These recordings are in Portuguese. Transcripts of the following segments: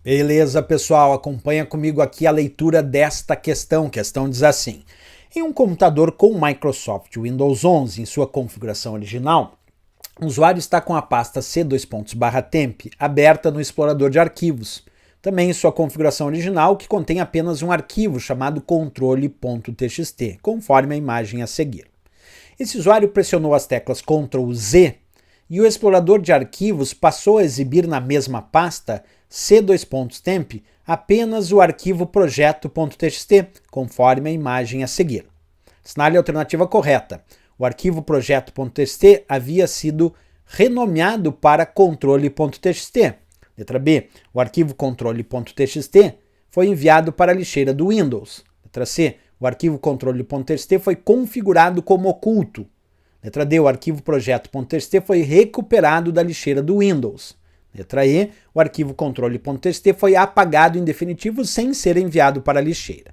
Beleza, pessoal, acompanha comigo aqui a leitura desta questão. A questão diz assim: em um computador com Microsoft Windows 11 em sua configuração original, o usuário está com a pasta c:\temp aberta no explorador de arquivos, também em sua configuração original, que contém apenas um arquivo chamado controle.txt, conforme a imagem a seguir. Esse usuário pressionou as teclas Ctrl Z e o explorador de arquivos passou a exibir na mesma pasta c:\temp apenas o arquivo projeto.txt, conforme a imagem a seguir. Assinale a alternativa correta. O arquivo projeto.txt havia sido renomeado para controle.txt. Letra B. O arquivo controle.txt foi enviado para a lixeira do Windows. Letra C. O arquivo controle.txt foi configurado como oculto. Letra D. O arquivo projeto.txt foi recuperado da lixeira do Windows. Letra E. O arquivo controle.txt foi apagado em definitivo sem ser enviado para a lixeira.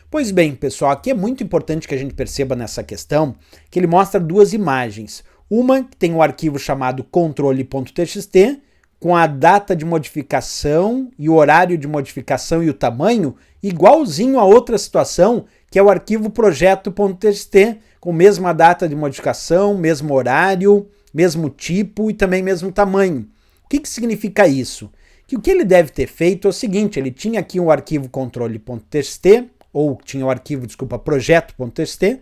Pois bem, pessoal, aqui é muito importante que a gente perceba nessa questão que ele mostra duas imagens. Uma que tem o arquivo chamado controle.txt, com a data de modificação e o horário de modificação e o tamanho, igualzinho a outra situação, que é o arquivo projeto.txt, com a mesma data de modificação, mesmo horário, mesmo tipo e também mesmo tamanho. O que significa isso? Que o que ele deve ter feito é o seguinte: ele tinha aqui um arquivo controle.txt, ou tinha o arquivo, projeto.txt,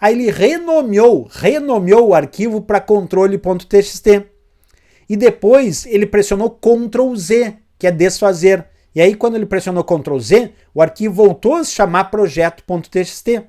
aí ele renomeou o arquivo para controle.txt. E depois ele pressionou Ctrl Z, que é desfazer. E aí quando ele pressionou Ctrl Z, o arquivo voltou a se chamar projeto.txt.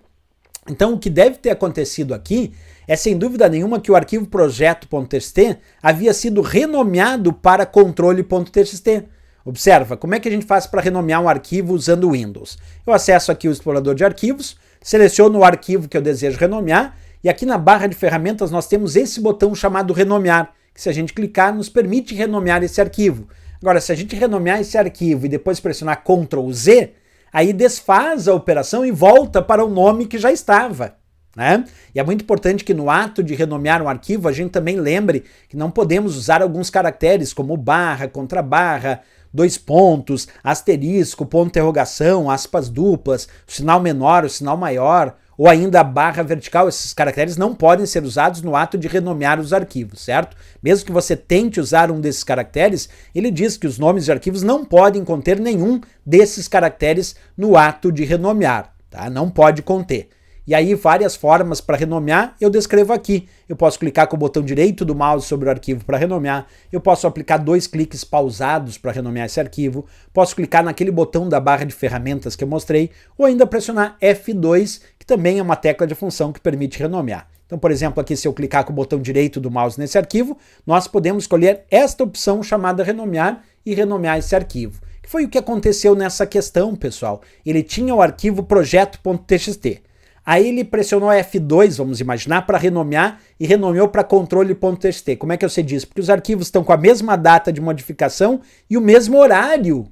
Então o que deve ter acontecido aqui é sem dúvida nenhuma que o arquivo projeto.txt havia sido renomeado para controle.txt. Observa, como é que a gente faz para renomear um arquivo usando o Windows? Eu acesso aqui o explorador de arquivos, seleciono o arquivo que eu desejo renomear e aqui na barra de ferramentas nós temos esse botão chamado renomear, que se a gente clicar nos permite renomear esse arquivo. Agora, se a gente renomear esse arquivo e depois pressionar Ctrl Z, aí desfaz a operação e volta para o nome que já estava, né? E é muito importante que no ato de renomear um arquivo a gente também lembre que não podemos usar alguns caracteres como barra, contrabarra, dois pontos, asterisco, ponto de interrogação, aspas duplas, o sinal menor, o sinal maior, ou ainda a barra vertical. Esses caracteres não podem ser usados no ato de renomear os arquivos, certo? Mesmo que você tente usar um desses caracteres, ele diz que os nomes de arquivos não podem conter nenhum desses caracteres no ato de renomear, tá? Não pode conter. E aí várias formas para renomear eu descrevo aqui. Eu posso clicar com o botão direito do mouse sobre o arquivo para renomear, eu posso aplicar 2 cliques pausados para renomear esse arquivo, posso clicar naquele botão da barra de ferramentas que eu mostrei, ou ainda pressionar F2, que também é uma tecla de função que permite renomear. Então, por exemplo, aqui se eu clicar com o botão direito do mouse nesse arquivo, nós podemos escolher esta opção chamada renomear e renomear esse arquivo. Que foi o que aconteceu nessa questão, pessoal. Ele tinha o arquivo projeto.txt. Aí ele pressionou F2, vamos imaginar, para renomear e renomeou para controle.txt. Como é que eu sei disso? Porque os arquivos estão com a mesma data de modificação e o mesmo horário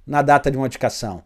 na data de modificação.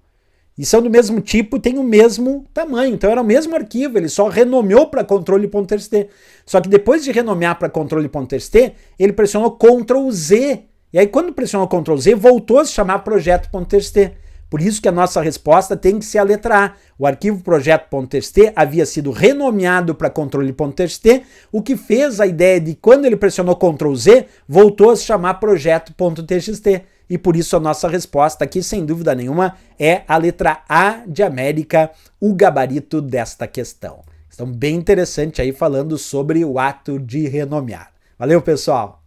E são do mesmo tipo e têm o mesmo tamanho. Então era o mesmo arquivo, ele só renomeou para controle.txt. Só que depois de renomear para controle.txt, ele pressionou Ctrl Z. E aí quando pressionou Ctrl Z, voltou a se chamar projeto.txt. Por isso que a nossa resposta tem que ser a letra A. O arquivo projeto.txt havia sido renomeado para controle.txt, o que fez a ideia de quando ele pressionou Ctrl Z, voltou a se chamar projeto.txt. E por isso a nossa resposta aqui, sem dúvida nenhuma, é a letra A de América, o gabarito desta questão. Então, bem interessante aí falando sobre o ato de renomear. Valeu, pessoal!